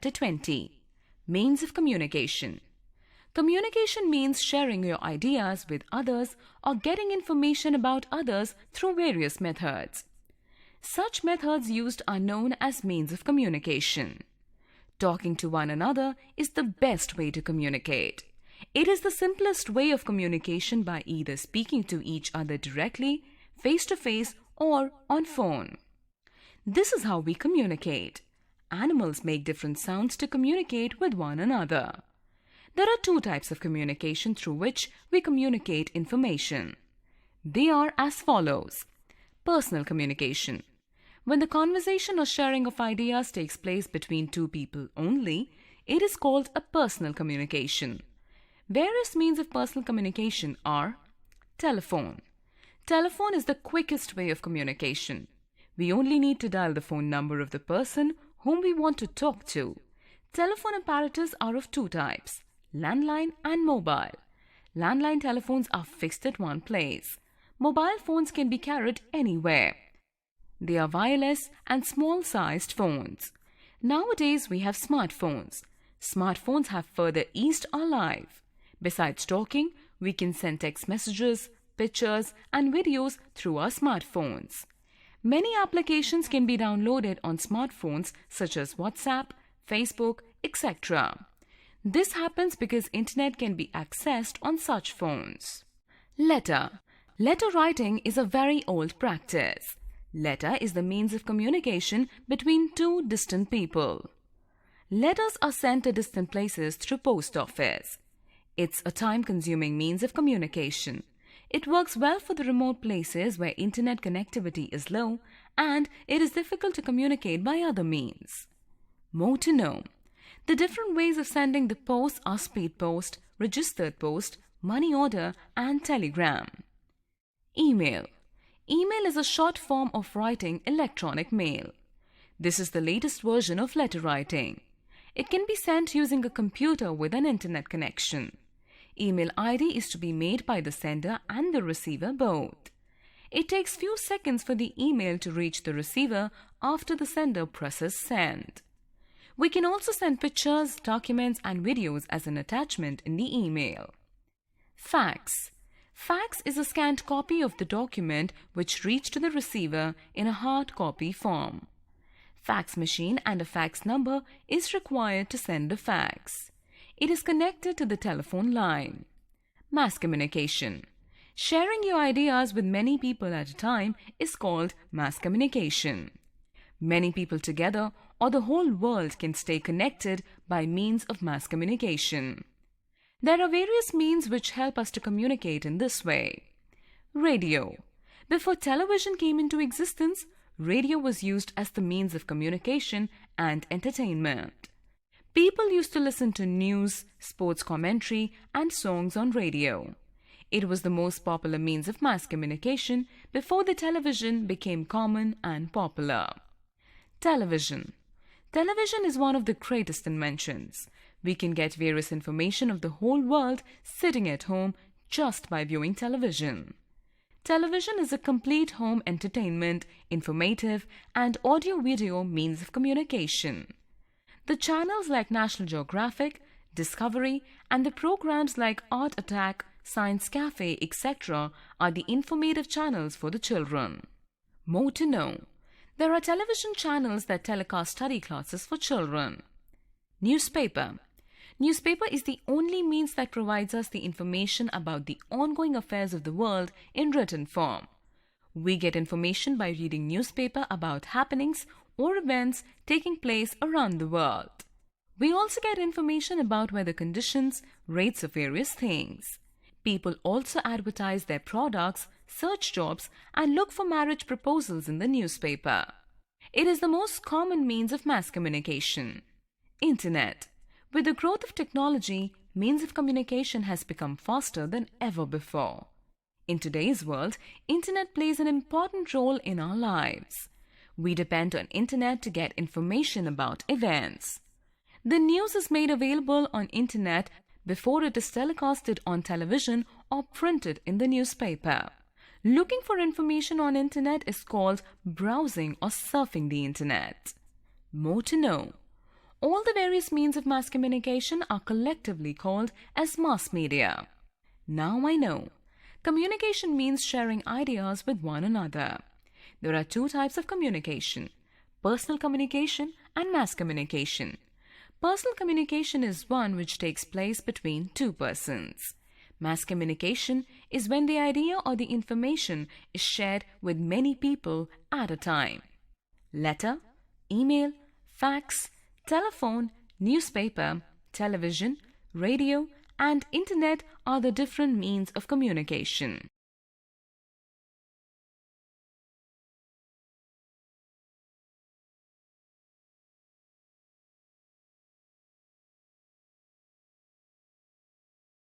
Chapter 20. Means of Communication. Communication means sharing your ideas with others or getting information about others through various methods. Such methods used are known as means of communication. Talking to one another is the best way to communicate. It is the simplest way of communication by either speaking to each other directly, face to face, or on phone. This is how we communicate. Animals make different sounds to communicate with one another. There are two types of communication through which we communicate information. They are as follows. Personal communication. When the conversation or sharing of ideas takes place between two people only, it is called a personal communication. Various means of personal communication are telephone. Telephone is the quickest way of communication. We only need to dial the phone number of the person whom we want to talk to. Telephone apparatus are of two types, landline and mobile. Landline telephones are fixed at one place. Mobile phones can be carried anywhere. They are wireless and small-sized phones. Nowadays, we have smartphones. Smartphones have further eased our life. Besides talking, we can send text messages, pictures, and videos through our smartphones. Many applications can be downloaded on smartphones such as WhatsApp, Facebook, etc. This happens because internet can be accessed on such phones. Letter. Letter writing is a very old practice. Letter is the means of communication between two distant people. Letters are sent to distant places through post office. It's a time-consuming means of communication. It works well for the remote places where internet connectivity is low and it is difficult to communicate by other means. More to know. The different ways of sending the post are speed post, registered post, money order, and telegram. Email. Email is a short form of writing electronic mail. This is the latest version of letter writing. It can be sent using a computer with an internet connection. Email ID is to be made by the sender and the receiver both. It takes few seconds for the email to reach the receiver after the sender presses send. We can also send pictures, documents, and videos as an attachment in the email. Fax. Fax is a scanned copy of the document which reached to the receiver in a hard copy form. Fax machine and a fax number is required to send the fax. It is connected to the telephone line. Mass communication. Sharing your ideas with many people at a time is called mass communication. Many people together or the whole world can stay connected by means of mass communication. There are various means which help us to communicate in this way. Radio. Before television came into existence, radio was used as the means of communication and entertainment. People used to listen to news, sports commentary, and songs on radio. It was the most popular means of mass communication before the television became common and popular. Television. Television is one of the greatest inventions. We can get various information of the whole world sitting at home just by viewing television. Television is a complete home entertainment, informative, and audio-video means of communication. The channels like National Geographic, Discovery, and the programs like Art Attack, Science Cafe, etc. are the informative channels for the children. More to know. There are television channels that telecast study classes for children. Newspaper. Newspaper is the only means that provides us the information about the ongoing affairs of the world in written form. We get information by reading newspaper about happenings or events taking place around the world. We also get information about weather conditions, rates of various things. People also advertise their products, search jobs, and look for marriage proposals in the newspaper. It is the most common means of mass communication. Internet. With the growth of technology, means of communication has become faster than ever before. In today's world, internet plays an important role in our lives. We depend on internet to get information about events. The news is made available on internet before it is telecasted on television or printed in the newspaper. Looking for information on internet is called browsing or surfing the internet. More to know. All the various means of mass communication are collectively called as mass media. Now I know. Communication means sharing ideas with one another. There are two types of communication: personal communication and mass communication. Personal communication is one which takes place between two persons. Mass communication is when the idea or the information is shared with many people at a time. Letter, email, fax, telephone, newspaper, television, radio, and internet are the different means of communication.